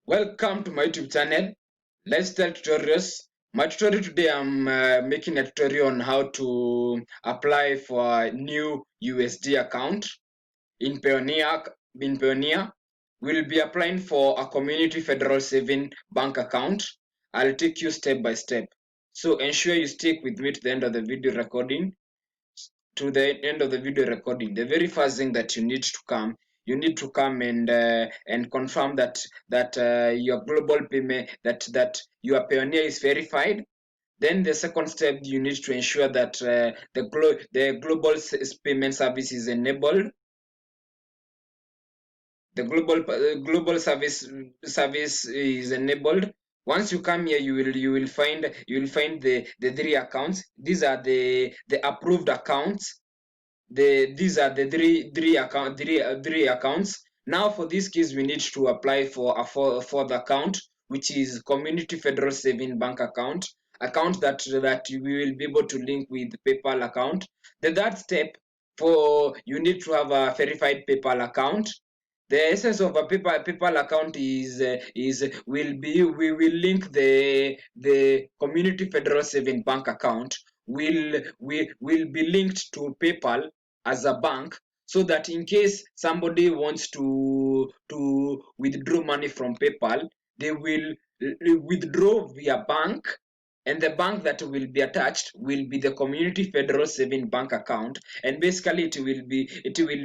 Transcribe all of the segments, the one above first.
Welcome to my YouTube channel, Lifestyle Tutorials. My tutorial today, I'm making a tutorial on how to apply for a new USD account in Payoneer. We'll be applying for a community federal saving bank account. I'll take you step by step. So ensure you stick with me to the end of the video recording. The very first thing that you need to come and confirm that your global payment that your Payoneer is verified. Then the second step, you need to ensure that the global payment service is enabled. The global service is enabled. Once you come here, you will find the three accounts. These are the approved accounts. These are the three accounts. Now for this case, we need to apply for a fourth account, which is community federal saving bank account that we will be able to link with PayPal account. The third step, for you need to have a verified PayPal account. The essence of a PayPal account is we will link the community federal saving bank account will be linked to PayPal as a bank, so that in case somebody wants to withdraw money from PayPal, they will withdraw via bank, and the bank that will be attached will be the community federal saving bank account. And basically it will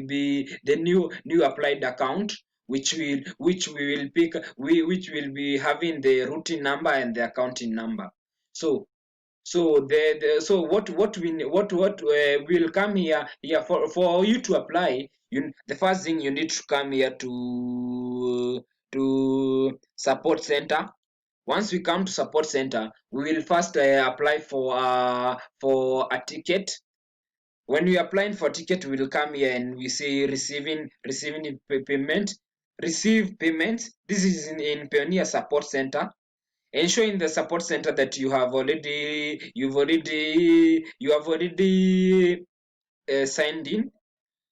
be the new applied account, which will be having the routing number and the accounting number. So what will come here for you to apply. The first thing, you need to come here to support center. Once we come to support center, we will first apply for a ticket. When we are applying for ticket, we will come here and we say receiving payment, receive payment. This is in Payoneer support center. Ensure in the support center that you have already signed in.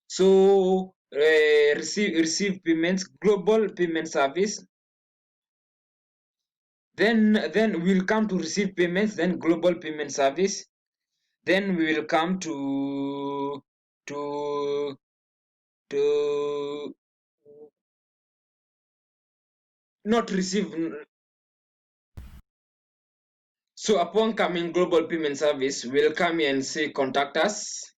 So receive payments, global payment service. Then we'll come to receive payments, then global payment service. Then we will come to to not receive. So upon coming global payment service, we'll come here and say contact us.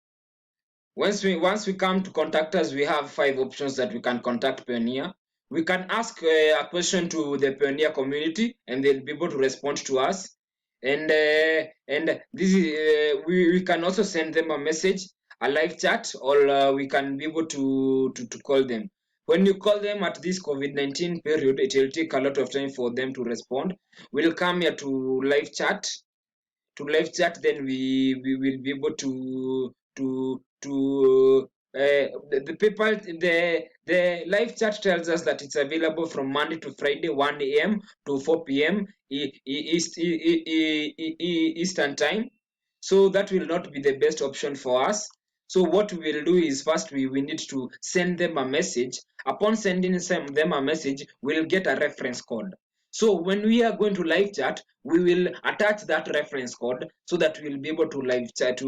Once we come to contact us, we have 5 options that we can contact Payoneer. We can ask a question to the Payoneer community, and they'll be able to respond to us. And this is we can also send them a message, a live chat, or we can be able to call them. When you call them at this COVID-19 period, it will take a lot of time for them to respond. We'll come here to live chat. Then we will be able to the people. The live chat tells us that it's available from Monday to Friday, 1 a.m. to 4 p.m. Eastern time. So that will not be the best option for us. So what we will do is, first we need to send them a message. Upon sending them a message, we'll get a reference code. So when we are going to live chat, we will attach that reference code so that we'll be able to live chat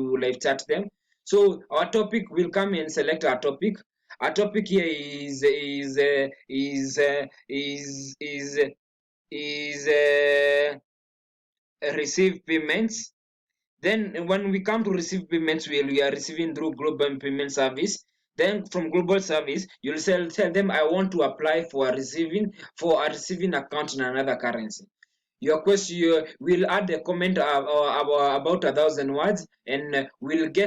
them. So our topic, will come and select our topic. Our topic here is receive payments. Then when we come to receive payments, we are receiving through global payment service. Then from global service, you'll tell them, I want to apply for a receiving account in another currency. Your question, you will add a comment about 1,000 words, and we'll be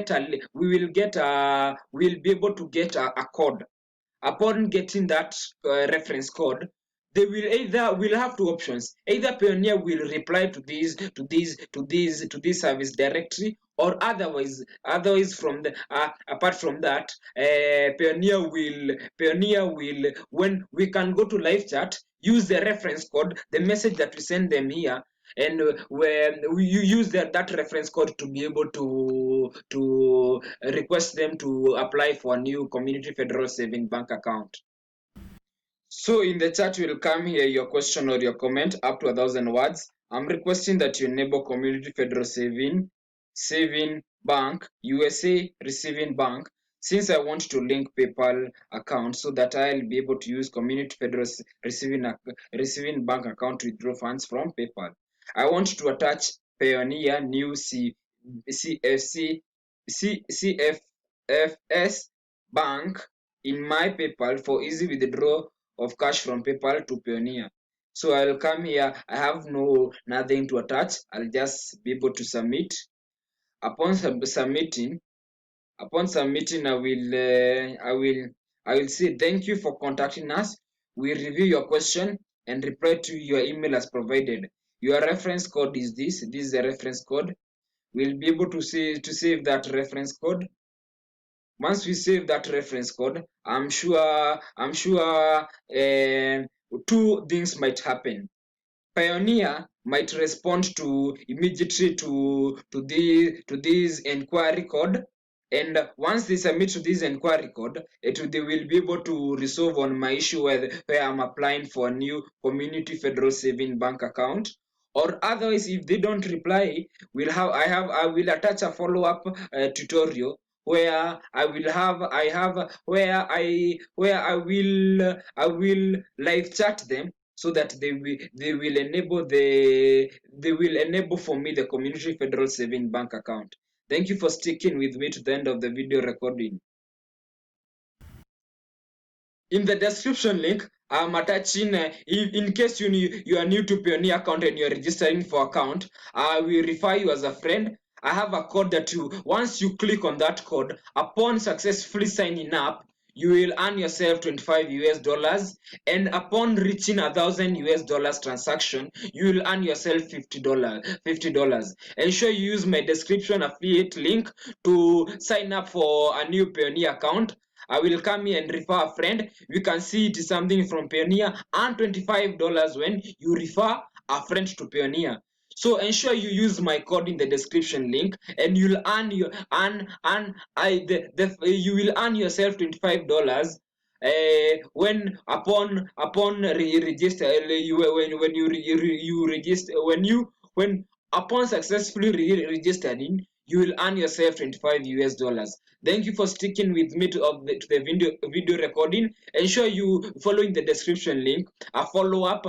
able to get a code. Upon getting that reference code, they will have 2 options. Either Payoneer will reply to this service directly, or otherwise from the apart from that, Payoneer will, when we can go to live chat, use the reference code, the message that we send them here, and when you use that reference code to be able to request them to apply for a new community federal saving bank account. So in the chat, you will come here your question or your comment up to 1,000 words. I'm requesting that you enable Community Federal Saving Bank, USA Receiving Bank, since I want to link PayPal account so that I'll be able to use Community Federal Receiving Bank account to withdraw funds from PayPal. I want to attach Payoneer new CFC, CFFS Bank in my PayPal for easy withdrawal of cash from PayPal to Payoneer. So I'll come here. I have nothing to attach. I'll just be able to submit. Upon submitting, I will say thank you for contacting us. We review your question and reply to your email as provided. Your reference code is this. This is the reference code. We'll be able to save that reference code. Once we save that reference code, I'm sure two things might happen. Payoneer might respond to immediately to this inquiry code, and once they submit to this inquiry code, they will be able to resolve on my issue where I'm applying for a new Community Federal Saving Bank account. Or otherwise, if they don't reply, I will attach a follow-up tutorial where I will live chat them so that they will enable for me the Community Federal Saving Bank account. Thank you for sticking with me to the end of the video recording. In the description link, I'm attaching, in case you are new to Payoneer account and you're registering for account, I will refer you as a friend. I have a code that once you click on that code, upon successfully signing up, you will earn yourself $25 and upon reaching 1,000 US dollars transaction, you will earn yourself $50. Ensure you use my description affiliate link to sign up for a new Payoneer account. I will come here and refer a friend. You can see it is something from Payoneer and $25 when you refer a friend to Payoneer. So ensure you use my code in the description link, and you'll earn you will earn yourself $25 when upon register you when you you register when upon successfully registering, you will earn yourself $25. Thank you for sticking with me to the video recording. Ensure you following the description link a follow-up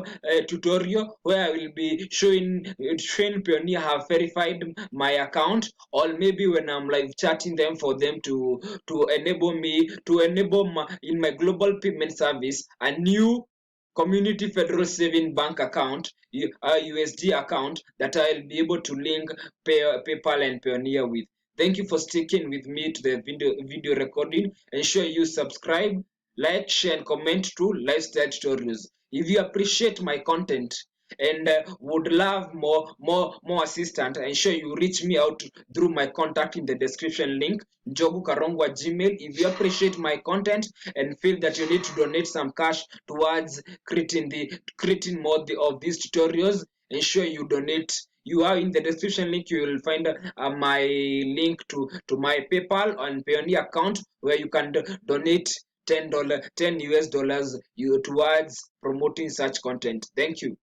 tutorial where I will be showing Payoneer have verified my account, or maybe when I'm live chatting them for them to enable in my global payment service a new Community Federal Saving Bank account, a USD account that I'll be able to link PayPal and Payoneer with. Thank you for sticking with me to the video recording. Ensure you subscribe, like, share, and comment to lifestyle tutorials. If you appreciate my content and would love more assistance, ensure you reach me out through my contact in the description link, Njogu Karongwa Gmail. If you appreciate my content and feel that you need to donate some cash towards creating more of these tutorials, ensure you donate. You are in the description link. You will find my link to my PayPal and Payoneer account where you can donate $10 US dollars towards promoting such content. Thank you.